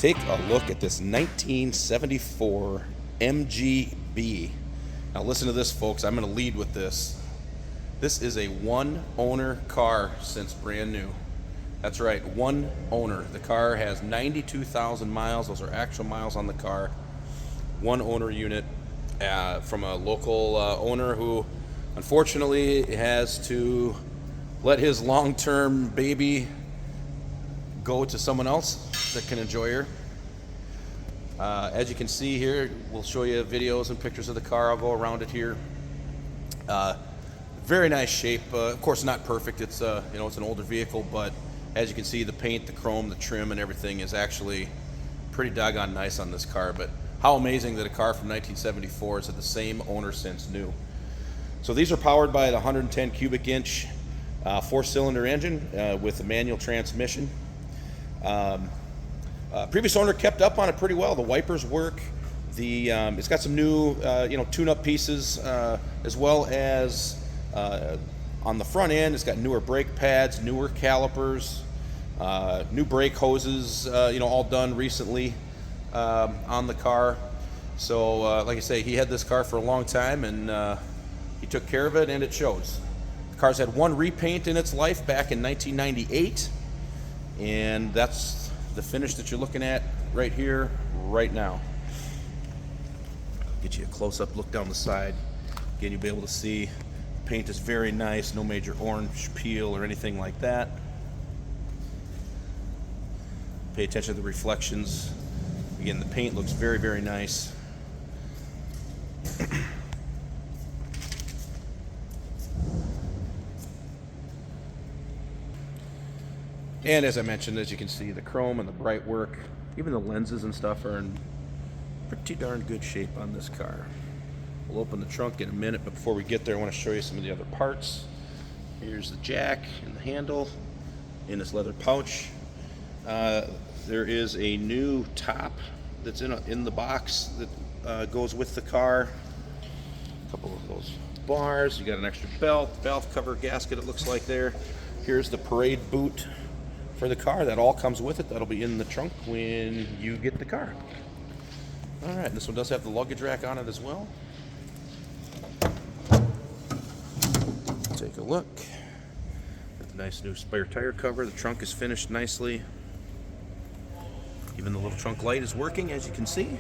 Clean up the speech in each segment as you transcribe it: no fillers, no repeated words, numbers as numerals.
Take a look at this 1974 MGB. Now listen to this, folks. I'm going to lead with this. This is a one-owner car since brand new. That's right, one owner. The car has 92,000 miles. Those are actual miles on the car. One owner unit from a local owner who unfortunately has to let his long-term baby go to someone else that can enjoy her. As you can see here, we'll show you videos and pictures of the car. I'll go around it here. Very nice shape. Of course, not perfect. It's it's an older vehicle, but as you can see, the paint, the chrome, the trim, and everything is actually pretty doggone nice on this car. But how amazing that a car from 1974 is at the same owner since new. So these are powered by the 110 cubic inch 4-cylinder engine with a manual transmission. Previous owner kept up on it pretty well. The wipers work. It's got some new tune-up pieces as well as on the front end. It's got newer brake pads, newer calipers, new brake hoses, all done recently on the car. So like I say, he had this car for a long time, and he took care of it, and it shows. The car's had one repaint in its life back in 1998, and that's the finish that you're looking at right here, right now. Get you a close-up look down the side. Again, you'll be able to see the paint is very nice, no major orange peel or anything like that. Pay attention to the reflections. Again, the paint looks very, very nice. And as I mentioned, as you can see, the chrome and the bright work, even the lenses and stuff are in pretty darn good shape on this car. We'll open the trunk in a minute, but before we get there, I want to show you some of the other parts. Here's the jack and the handle in this leather pouch. There is a new top that's in the box that goes with the car. A couple of those bars. You got an extra belt, valve cover gasket, it looks like there. Here's the parade boot for the car. That all comes with it. That'll be in the trunk when you get the car. All right, this one does have the luggage rack on it as well. Take a look. Got the nice new spare tire cover. The trunk is finished nicely. Even the little trunk light is working, as you can see.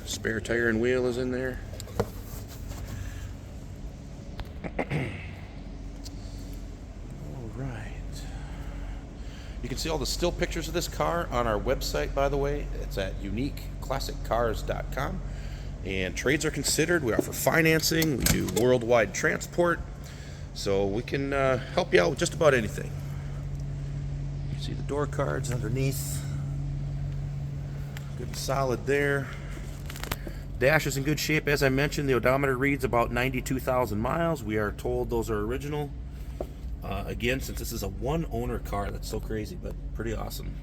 Spare tire and wheel is in there. You can see all the still pictures of this car on our website, by the way. It's at uniqueclassiccars.com. And trades are considered. We offer financing. We do worldwide transport. So we can help you out with just about anything. You see the door cards underneath. Good and solid there. Dash is in good shape. As I mentioned, the odometer reads about 92,000 miles. We are told those are original. Again, since this is a one-owner car, that's so crazy, but pretty awesome.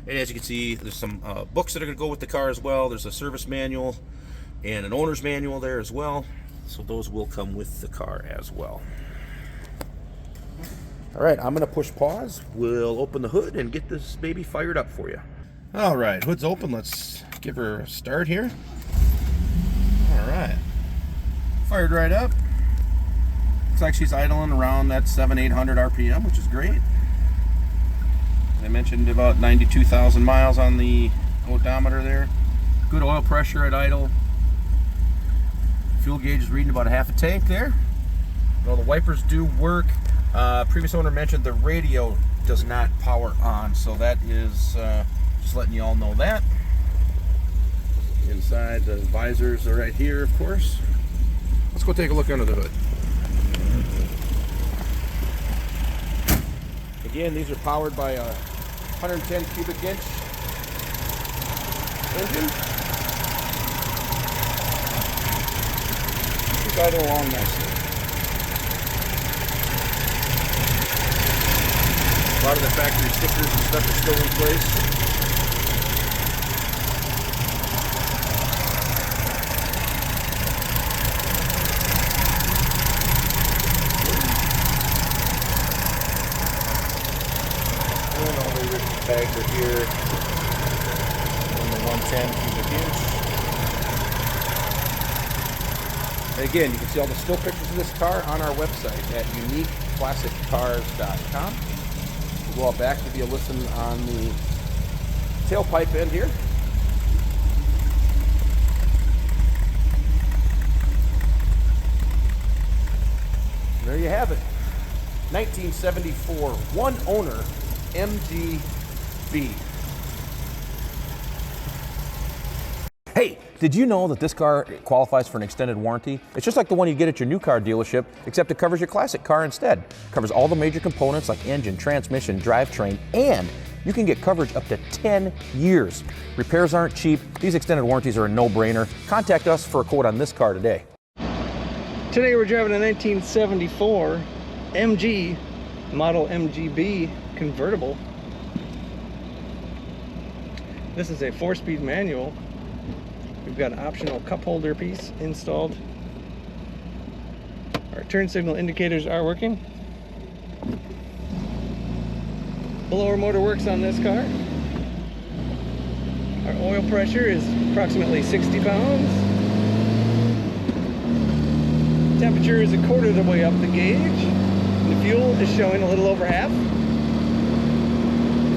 And as you can see, there's some books that are going to go with the car as well. There's a service manual and an owner's manual there as well. So those will come with the car as well. All right, I'm going to push pause. We'll open the hood and get this baby fired up for you. All right, hood's open. Let's give her a start here. All right, fired right up. Looks like she's idling around that 700-800 RPM, which is great. As I mentioned, about 92,000 miles on the odometer there. Good oil pressure at idle. Fuel gauge is reading about a half a tank there. Well, the wipers do work. Previous owner mentioned the radio does not power on, so that is just letting you all know that. Inside, the visors are right here, of course. Let's go take a look under the hood. Again, these are powered by a 110 cubic inch engine. Just idle along nicely. A lot of the factory stickers and stuff are still in place. And all the Tags are here on the 110 cubic inch. And again, you can see all the still pictures of this car on our website at uniqueclassiccars.com. We'll go out back, give you a listen on the tailpipe end here. There you have it. 1974, one owner, MGB. Hey, did you know that this car qualifies for an extended warranty? It's just like the one you get at your new car dealership, except it covers your classic car instead. It covers all the major components like engine, transmission, drivetrain, and you can get coverage up to 10 years. Repairs aren't cheap. These extended warranties are a no-brainer. Contact us for a quote on this car today. Today we're driving a 1974 MG model MGB convertible. This is a 4-speed manual. We've got an optional cup holder piece installed. Our turn signal indicators are working. Blower motor works on this car. Our oil pressure is approximately 60 pounds. Temperature is a quarter of the way up the gauge. The fuel is showing a little over half.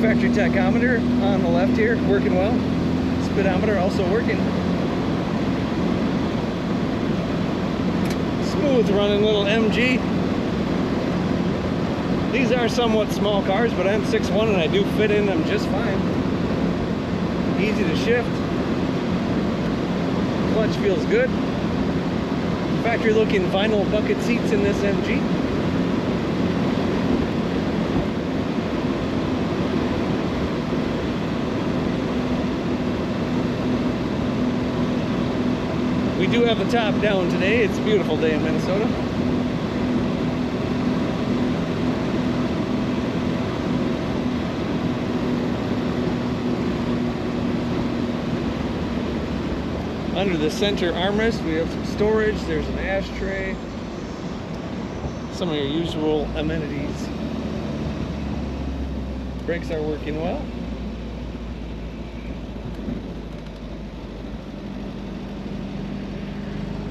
Factory tachometer on the left here, working well. Speedometer also working. Smooth running little MG. These are somewhat small cars, but I'm 6'1" and I do fit in them just fine. Easy to shift. Clutch feels good. Factory looking vinyl bucket seats in this MG. We do have the top down today. It's a beautiful day in Minnesota. Under the center armrest, we have some storage. There's an ashtray. Some of your usual amenities. Brakes are working well.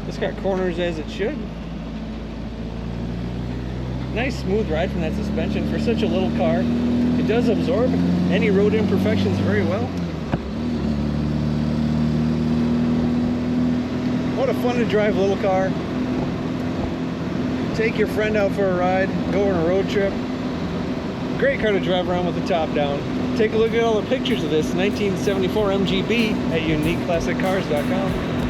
It's got corners as it should. Nice smooth ride from that suspension for such a little car. It does absorb any road imperfections very well. What a fun to drive little car. Take your friend out for a ride, go on a road trip. Great car to drive around with the top down. Take a look at all the pictures of this 1974 MGB at uniqueclassiccars.com.